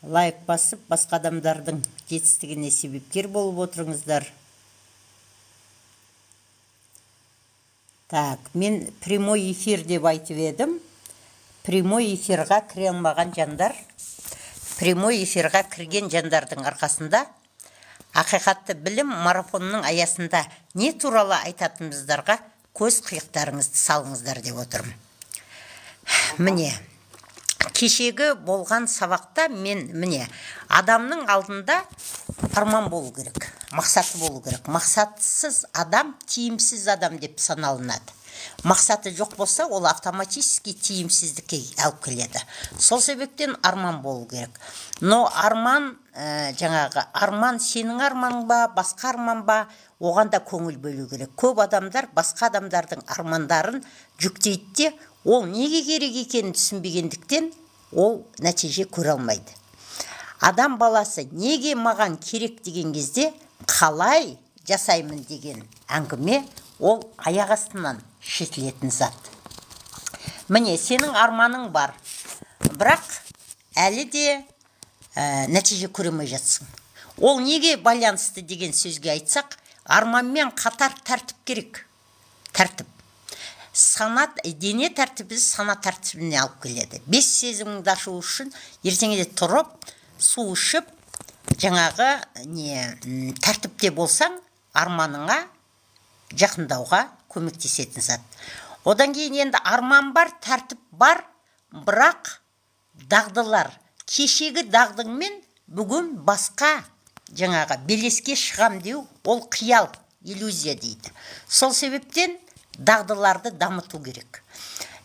лайк басып, басқа адамдардың жетістігіне себепкер болып отырыңыздар. Так, мен прямой эфир деп айтып едім. Прямой эфирға кіре алмаған жандар, прямой эфирға кірген жандардың арқасында ақиқатты білім марафонының аясында не туралы айтатынымыздарға көз қиықтарыңызды салыңыздар деп отырмын. Міне, кешегі болған сабақта мен адамның алдында арман болу керек, мақсаты болу керек. Мақсатсыз адам тиімсіз адам деп саналынады. Мақсаты жоқ болса, ол автоматически тиімсіздікке алып келеді. Сол себептен арман болу керек. Но арман, арман сенің арманың ба, басқа арман ба, оған да көңіл бөлу керек. Көп адамдар басқа адамдардың армандарын жүктейді де, ол неге керек екенін түсінбегендіктен ол нәтиже көре алмайды. Адам баласы неге маған керек деген кезде қалай жасаймын деген әңгіме ол аяқ астынан шетілетін зат. Міне, сенің арманың бар, бірақ әлі де нәтиже көремей жатсың. Ол неге байланысты деген сөзге айтсақ, арманмен қатар тәртіп керек. Тәртіп. Дене тәртібі сана тәртібіне алып келеді. 5 сезіміңді ашу үшін ертеңінде тұрып, су ішіп, тәртіпте болсаң, арманыңа жақындауға көмектесетін зат. Одан кейін енді арман бар, тәртіп бар, бірақ дағдылар. Кешегі дағдыңмен бүгін басқа белеске шығам деу, ол қиял, иллюзия дейді. Сол себептен дағдыларды дамыту керек.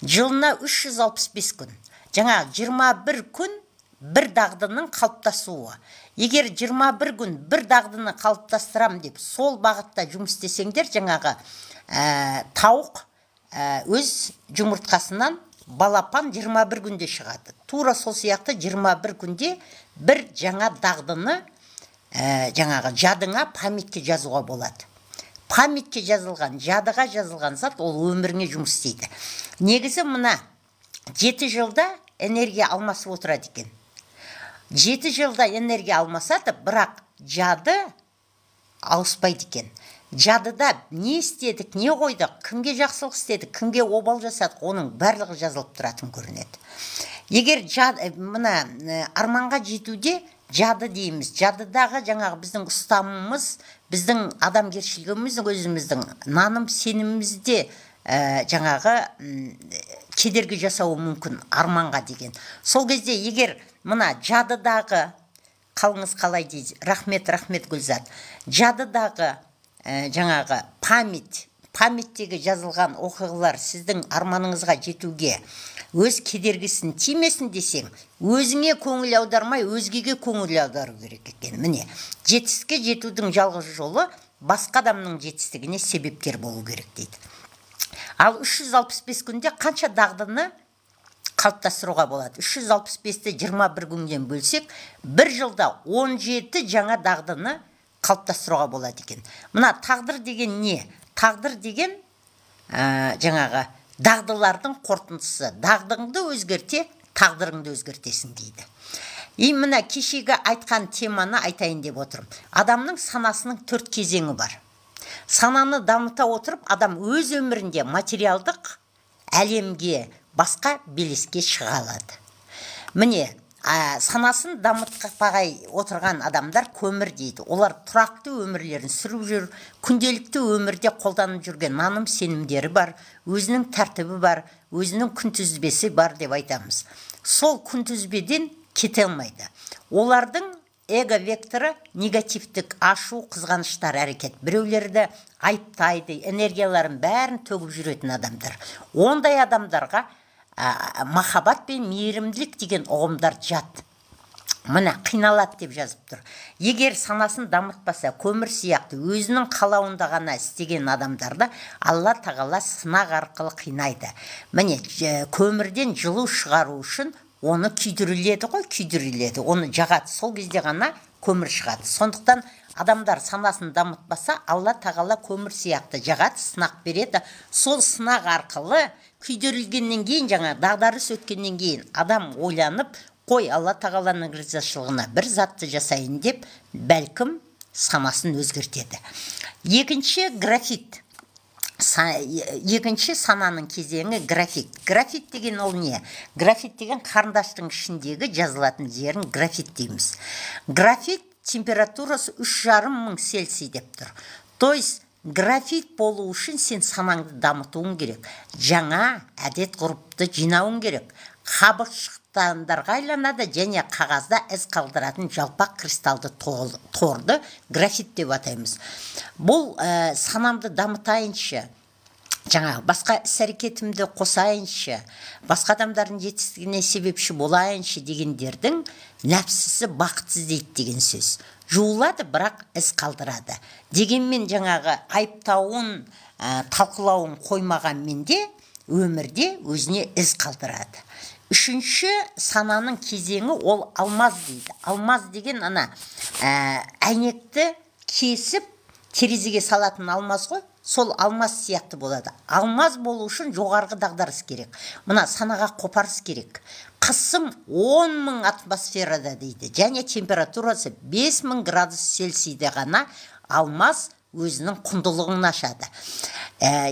Жылына 365 күн, 21 күн бір дағдының қалыптасуы. Егер 21 күн бір дағдыны қалыптастырам деп сол бағытта жұмыс істесеңдер, тауық өз жұмыртқасынан балапан 21 күнде шығады. Тура сол сияқты 21 күнде бір жаңа дағдыны жадыңа, памятке жазуға болады. Памятке жазылған, жадыға жазылған зат ол өміріңе жұмыс істейді. Негізі мына 7 жылда энергия алмасып отырады екен. 7 жылда энергия алмасады, бірақ жады ауыспайды екен. Жадыда не істедік, не қойдық, кімге жақсылық істедік, кімге обал жасадық, оның барлығы жазылып тұратын көрінеді. Егер арманға жетуде жады дейміз. Жадыдағы біздің ұстанымымыз, біздің адамгершілігіміз, өзіміздің наным сенімімізде кедергі жасауы мүмкін арманға деген. Сол кезде егер жадыдағы, қалыңыз қалай дейді, рахмет Гүлзат, жадыдағы памяттегі жазылған оқиғалар сіздің арманыңызға жетуге өз кедергісін тимесін десең, өзіңе көңіл аудармай, өзгеге көңіл аудару керек екен. Міне, жетістікке жетудің жалғыз жолы басқа адамның жетістігіне себепкер болу керек дейді. Ал 365 күнде қанша дағдыны қалыптастыруға болады? 365-ті 21 күннен бөлсек, бір жылда 17 жаңа дағдыны қалыптастыруға болады екен. Мына тағдыр деген не? Тағдыр деген дағдылардың қорытындысы. Дағдыңды өзгерте, тағдырыңды өзгертесің дейді. Мына кешегі айтқан теманы айтайын деп отырмын. Адамның санасының 4 кезеңі бар. Сананы дамыта отырып, адам өз өмірінде материалдық әлемге, басқа белеске шыға алады. Міне, санасын дамытпай отырған адамдар көмір дейді. Олар тұрақты өмірлерін сүріп жүр, күнделікті өмірде қолданып жүрген наным сенімдері бар, өзінің тәртібі бар, өзінің күнтізбесі бар деп айтамыз. Сол күнтізбеден кете алмайды. Олардың эго векторы негативтік, ашу, қызғаныштар әрекет. Біреулерді айыптайды, энергияларын бәрін төгіп жүретін адамдар. Ондай адамдарға махаббат пен мейірімділік деген ұғымдар жат. Мына қиналады деп жазып тұр. Егер санасын дамытпаса, көмір сияқты өзінің қалауында ғана істеген адамдарды Алла тағала сынақ арқылы қинайды. Міне, көмірден жылу шығару үшін оны күйдіріледі, оны жағады. Сол кезде ғана көмір шығады. Сондықтан адамдар санасын дамытпаса, Алла тағала көмір сияқты жағады, сынақ береді. Сол сынақ арқылы күйдірілгеннен кейін, дағдарыс өткеннен кейін адам ойланып, қой Алла тағаланың ризашылығына бір затты жасайын деп бәлкім санасын өзгертеді. Екінші графит. Екінші сананың кезеңі графит. Графит деген ол не? Графит деген қарындаштың ішіндегі жазылатын жерін графит дейміз. Графит температурасы 3,5 мың Цельсий деп тұр. То есть графит болу үшін сен санаңды дамытуың керек. Жаңа әдет ғұрыпты жинауың керек. Қабықшықтандарға айланады және қағазда із қалдыратын жалпақ кристалды торды графит деп атаймыз. Бұл санамды дамытайыншы, жаңағы басқа іс-әрекетімді қосайыншы, басқа адамдардың жетістігіне себепші болайыншы дегендердің нәпсісі бақыт іздейді деген сөз. Жуылады, бірақ із қалдырады. Дегенмен жаңағы айыптауын, талқылауын қоймаған менде өмірде өзіне із қалдырады. Үшінші сананың кезеңі ол алмаз дейді. Алмаз деген әйнекті кесіп терезеге салатын алмаз ғой. Сол алмаз сияқты болады. Алмаз болу үшін жоғарғы дағдарыс керек. Мына санаға қопарыс керек. Қысым 10 мың атмосферада дейді. Және температурасы 5 мың градус Цельсийде ғана алмаз өзінің құндылығын ашады.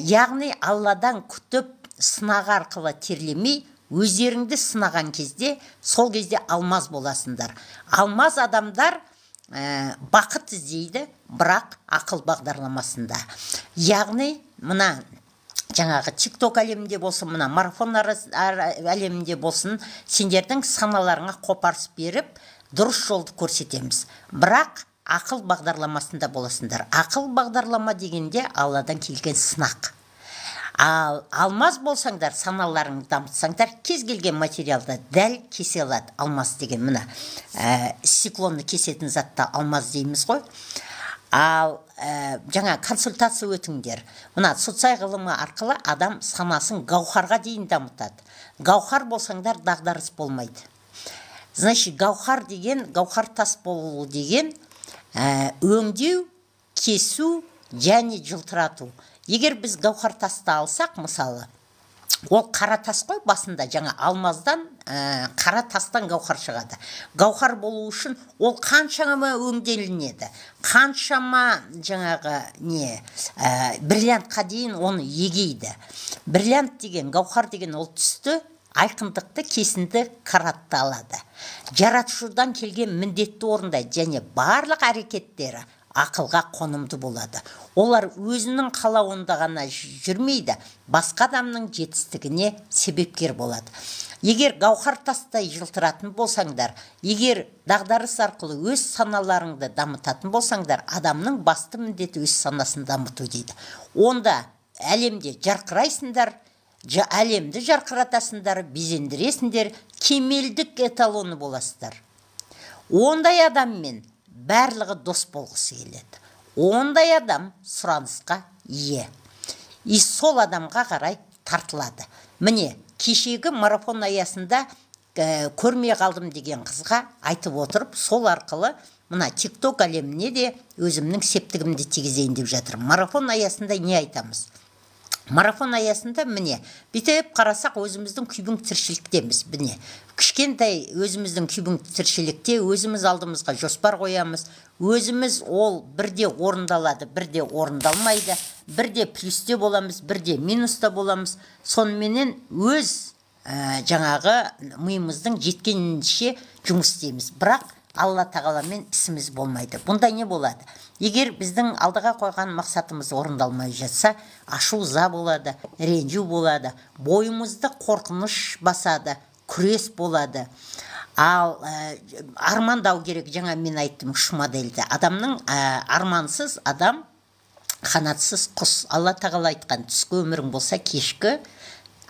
Яғни Алладан күтіп сынақ арқылы терлемей, өздеріңді сынаған кезде, сол кезде алмаз боласыңдар. Алмаз адамдар бақыт іздейді, бірақ ақыл бағдарламасында. Яғни, мына жаңағы TikTok әлемінде болсын, мына марафон әлемінде болсын, сендердің саналарыңа қопарыс беріп, дұрыс жолды көрсетеміз. Бірақ ақыл бағдарламасында боласыңдар. Ақыл бағдарлама дегенде Алладан келген сынақ. Ал алмаз болсаңдар, саналарыңды дамытсаңдар, кез келген материалды дәл кесе алады. Алмаз деген мына циклонны кесетін затта алмаз дейміз ғой. Ал жаңа консультация өтіңдер. Мына социал ғылымы арқылы адам санасын гаухарға дейін дамытады. Гаухар болсаңдар, дағдарыс болмайды. Значит, гаухар деген, гаухар тас болу деген өңдеу, кесу және жылтырату. Егер біз гаухар тасты алсақ, мысалы, ол қара тас қой басында, жаңа алмаздан қара тастан гаухар шығады. Гаухар болу үшін ол қаншама өңделінеді, қаншама жаңағы бриллиантқа дейін оны егейді. Бриллиант деген, гаухар деген ол түсті, айқындықты, кесінді қаратты алады. Жаратушыдан келген міндетті орындайды және барлық әрекеттері ақылға қонымды болады. Олар өзінің қалауында ғана жүрмейді, басқа адамның жетістігіне себепкер болады. Егер гаухар тастай жылтыратын болсаңдар, егер дағдарыс арқылы өз саналарыңды дамытатын болсаңдар, адамның басты міндеті өз санасын дамыту дейді. Онда әлемде жарқырайсыңдар, әлемді жарқыратасыңдар, безендіресіңдер, кемелдік эталоны боласыздар. Ондай адаммен барлығы дос болғысы келеді. Ондай адам сұранысқа ие. И сол адамға қарай тартылады. Міне, кешегі марафон аясында көрмей қалдым деген қызға айтып отырып, сол арқылы мына TikTok әлеміне де өзімнің септігімді тигізейін деп жатыр. Марафон аясында не айтамыз? Марафон аясында міне, бүйтіп қарасақ өзіміздің күйбің тіршіліктеміз. Міне, кішкентай өзіміздің күйбің тіршілікте өзіміз алдымызға жоспар қоямыз. Өзіміз ол бірде орындалады, бірде орындалмайды, бірде плюсте боламыз, бірде минуста боламыз. Соныменен өз жаңағы миымыздың жеткенше жұмыс істейміз. Бірақ Алла тағаламен ісіміз болмайды. Бұнда не болады? Егер біздің алдыға қойған мақсатымыз орындалмай жатса, ашу ыза болады, ренжу болады, бойымызды қорқыныш басады, күрес болады. Ал армандау керек, жаңа мен айттым үш модельді. Адамның армансыз адам, қанатсыз құс. Алла тағала айтқан, түскі өмірің болса, кешкі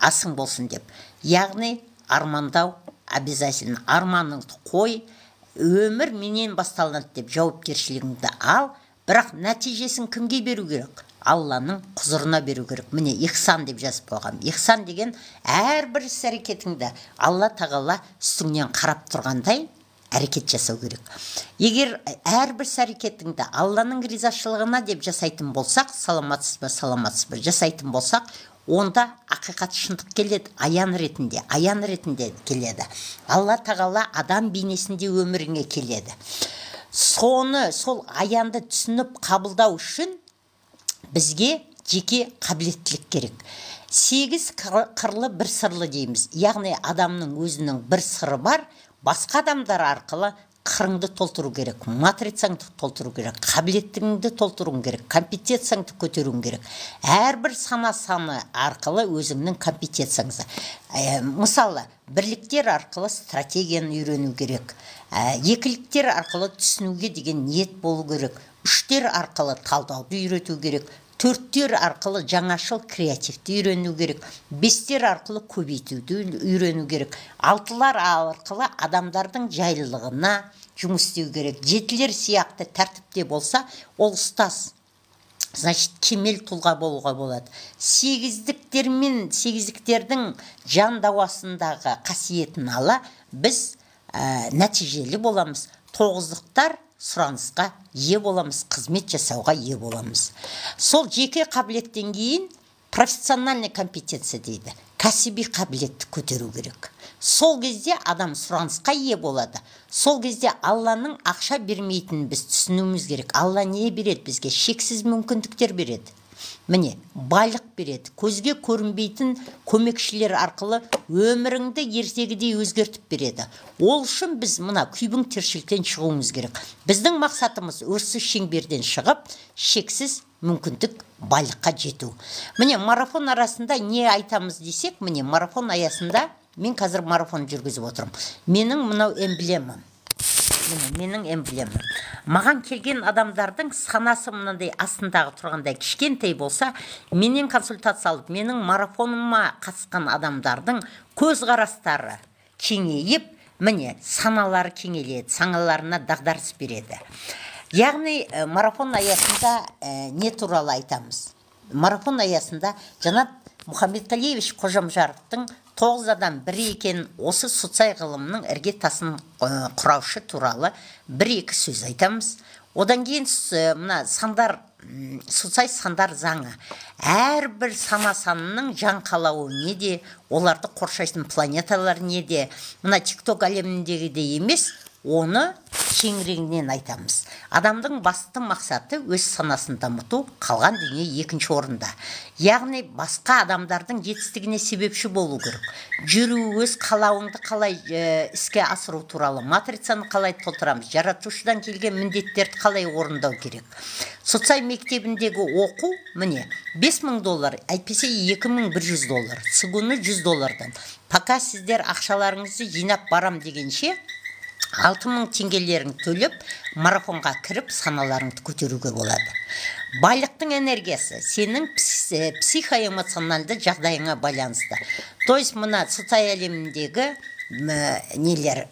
асың болсын деп. Яғни армандау обязательно. Арманыңды қой, өмір менен басталынады деп жауапкершілігіңді ал, бірақ нәтижесін кімге беру керек? Алланың құзырына беру керек. Міне, ихсан деп жазып қойғам. Ихсан деген әрбір іс-әрекетіңді Алла тағала үстіңнен қарап тұрғандай әрекет жасау керек. Егер әрбір іс-әрекетіңді Алланың ризашылығына деп жасайтын болсақ, саламатсыз ба, жасайтын болсақ, онда ақиқат шындық келеді, аян ретінде келеді. Алла тағала адам бейнесінде өміріңе келеді. Сол аянды түсініп қабылдау үшін бізге жеке қабілеттілік керек. 8 қырлы бір сырлы дейміз. Яғни адамның өзінің бір сыры бар, басқа адамдар арқылы қырыңды толтыру керек, матрицаңды толтыру керек, қабілеттігіңді толтыруың керек, компетенцияңды көтеруің керек. Әрбір саны арқылы өзіңнің компетенцияңды. Мысалы, бірліктер арқылы стратегияны үйрену керек. Екіліктер арқылы түсінуге деген ниет болу керек. Үштер арқылы талдауды үйрету керек. Төрттер арқылы жаңашыл креативті үйрену керек. Бестер арқылы көбейтуді үйрену керек. Алтылар арқылы адамдардың жайлылығына жұмыс істеу керек. Жетілер сияқты тәртіпте болса, ол ұстаз. Значит, кемел тұлға болуға болады. Сегіздіктердің жан дауасындағы қасиетін ала, біз нәтижелі боламыз. Тоғыздықтар сұранысқа ие боламыз, қызмет жасауға ие боламыз. Сол жеке қабілеттен кейін профессиональный компетенция дейді. Кәсіби қабілетті көтеру керек. Сол кезде адам сұранысқа ие болады. Сол кезде Алланың ақша бермейтінін біз түсінуіміз керек. Алла не береді бізге? Шексіз мүмкіндіктер береді. Міне, байлық береді. Көзге көрінбейтін көмекшілер арқылы өміріңді ертегідей өзгертіп береді. Ол үшін біз мына күйбің тіршіліктен шығуымыз керек. Біздің мақсатымыз осы шеңберден шығып, шексіз мүмкіндік байлыққа жету. Міне, марафон арасында не айтамыз десек, міне, марафон аясында мен қазір марафон жүргізіп отырмын. Менің мынау эмблемам. Менің эмблемам. Маған келген адамдардың санасы мынандай астындағы тұрғандай кішкентай болса, менен консультация алып, менің марафоныма қатысқан адамдардың көзқарастары кеңейіп, міне, саналары кеңейледі, саналарына дағдарыс береді. Яғни марафон аясында не туралы айтамыз? Марафон аясында Жанат Мұхамбетқалиевич Қожамжаровтың 9 адам бірі екен осы социал ғылымның іргетасын құраушы туралы 1-2 сөз айтамыз. Одан кейін мына сандар, социал сандар заңы. Әрбір санының жан қалауы неде, оларды қоршайтын планеталар неде, мына TikTok әлеміндегідей емес, оны кеңірегінен айтамыз. Адамдың басты мақсаты өз санасын дамыту, қалған дүние екінші орында. Яғни басқа адамдардың жетістігіне себепші болу керек. Жүру, өз қалауыңды қалай іске асыру туралы, матрицаны қалай толтырамыз, жаратушыдан келген міндеттерді қалай орындау керек. Социал мектебіндегі оқу, міне, $5000, әйтпесе $2100, сыгуны $100. Пока сіздер ақшаларыңызды жинап барам дегенше, 6000 теңгелерін төлеп, марафонға кіріп, саналарыңды көтеруге болады. Байлықтың энергиясы сенің психоэмоционалды жағдайыңа байланысты. То есть, мына социал әлеміндегі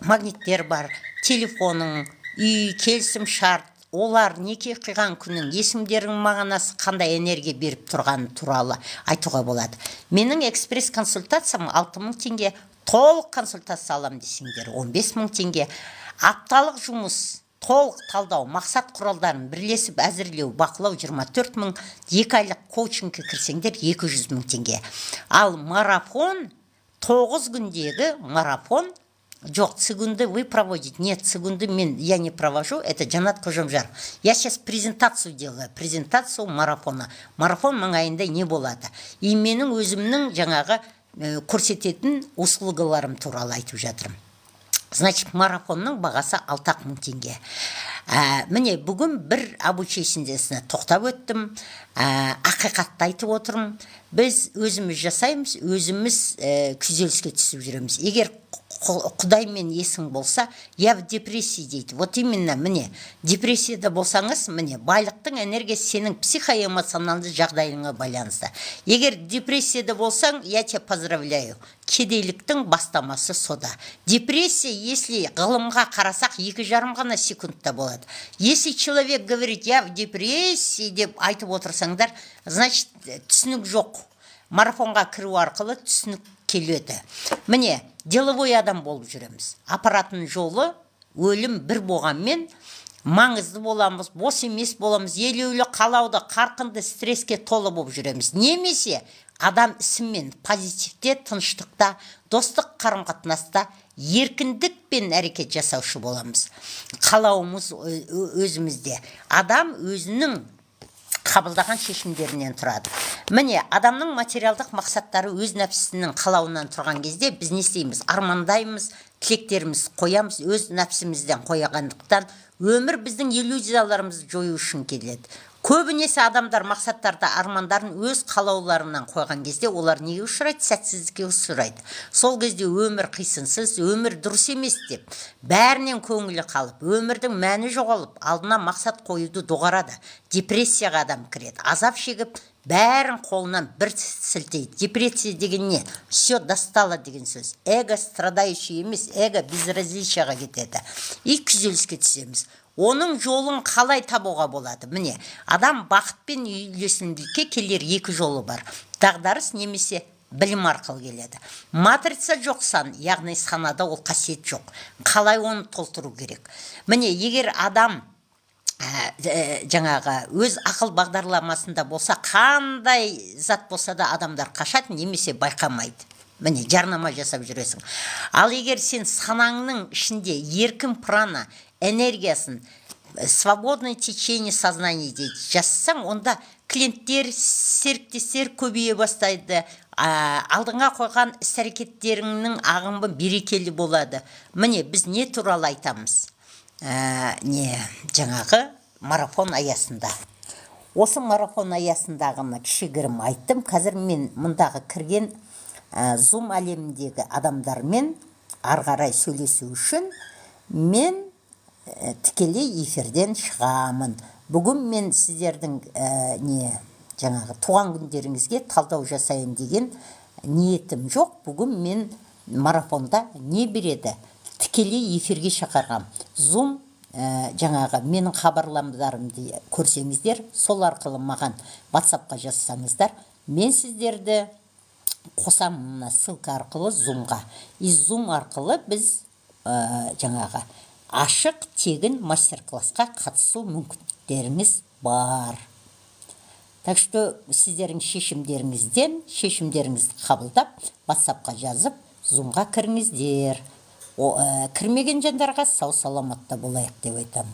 магниттер бар, телефоның, үй, келісім шарт, олар неке қиған күннің есімдерінің мағынасы қандай энергия беріп тұрғаны туралы айтуға болады. Менің экспресс консультациям 6000 теңге, толық консультация алам десеңдер 15000 теңге. Апталық жұмыс, толық талдау, мақсат құралдарын бірлесіп әзірлеу, бақылау 24000, 2 айлық коучингке кірсеңдер 200.000 теңге. Ал марафон, 9 күндегі марафон, жоқ, цигунды вы проводите. Нет, цигунды я не провожу, это Жанат Қожамжаров. Я сейчас презентацию делаю, презентацию марафона. Марафон маңайында не болады. И менің өзімнің жаңағы көрсететін услугаларым туралы айтып жатырмын. Значит, марафонның бағасы 6000 теңге. Міне, бүгін бір обучениесіне тоқтап өттім. Ақиқатты айтып отырмын. Біз өзіміз жасаймыз, өзіміз күйзеліске түсіп жүреміз. Егер Құдаймен есің болса, я в депрессии дейді. Вот именно, міне, депрессияда болсаңыз, міне, байлықтың энергиясы сенің психоэмоционалды жағдайыңа байланысты. Егер депрессияда болсаң, я тебя поздравляю. Кедейліктің бастамасы сода. Депрессия, если ғылымға қарасақ, 2,5 ғана секундта болады. Если человек говорит, я в депрессии деп айтып отырсаңдар, значит, түсінік жоқ. Марафонға кіру арқылы түсінік келеді. Міне, деловой адам болып жүреміз. Апаратын жолы өлім бір болғанмен, маңызды боламыз, бос емес боламыз, елеулі қалауды, қарқынды стресске толы болып жүреміз. Немесе адам ісімен позитивте, тыныштықта, достық қарым-қатынаста еркіндікпен әрекет жасаушы боламыз. Қалауымыз өзімізде. Адам өзінің қабылдаған шешімдерінен тұрады. Міне, адамның материалдық мақсаттары өз нәпсісінің қалауынан тұрған кезде біз не істейміз? Армандаймыз, тілектеріміз қоямыз, өз нәпсімізден қойғандықтан өмір біздің иллюзияларымызды жою үшін келеді. Көбінесе адамдар мақсаттарды, армандарын өз қалауларынан қойған кезде олар неге ұшырайды? Сәтсіздікке ұшырайды. Сол кезде өмір қисынсыз, өмір дұрыс емес деп, бәрінен көңілі қалып, өмірдің мәні жоғалып, алдына мақсат қоюды доғарады. Депрессияға адам кіреді. Азап шегіп, бәрін қолынан бір сілтейді. Депрессия деген не? Все достало деген сөз. Эго страдающий емес, эго безразличияға кетеді. И күйзеліске түсеміз. Оның жолын қалай табуға болады? Міне, адам бақытпен үйлесімділікке келер екі жолы бар. Дағдарыс немесе білім арқылы келеді. Матрица жоқ сан, яғни санада ол қасиет жоқ. Қалай оны толтыру керек? Міне, егер адам жаңағы өз ақыл бағдарламасында болса, қандай зат болса да адамдар қашады немесе байқамайды. Міне, жарнама жасап жүресің. Ал егер сен санаңның ішінде еркін прана, энергиясын, свободное течение сознания дейді жазсаң, онда клиенттер, серіктестер көбейе бастайды. Алдыңа қойған іс-әрекеттеріңнің ағымы берекелі болады. Міне, біз не туралы айтамыз? Жаңағы марафон аясында. Осы марафон аясындағыны кішігірім айттым. Қазір мен мұндағы кірген Zoom әлеміндегі адамдармен арғарай сөйлесу үшін мен тікелей эфирден шығамын. Бүгін мен сіздердің жаңағы туған күндеріңізге талдау жасайын деген ниетім жоқ. Бүгін мен марафонда не береді? Тікелей эфирге шақырғам. Zoom жаңағы менің хабарламдарымды көрсеңіздер, сол арқылы маған WhatsApp-қа жазсаңыздар, мен сіздерді қосамын ссылка арқылы Zoom-ға. Zoom арқылы біз жаңағы ашық тегін мастер-классқа қатысу мүмкіндіктеріңіз бар. Так что сіздердің шешімдеріңізді қабылдап, WhatsApp-қа жазып, Zoom-ға кіріңіздер. Кірмеген жандарға сау саламатта болайық деп айтамын.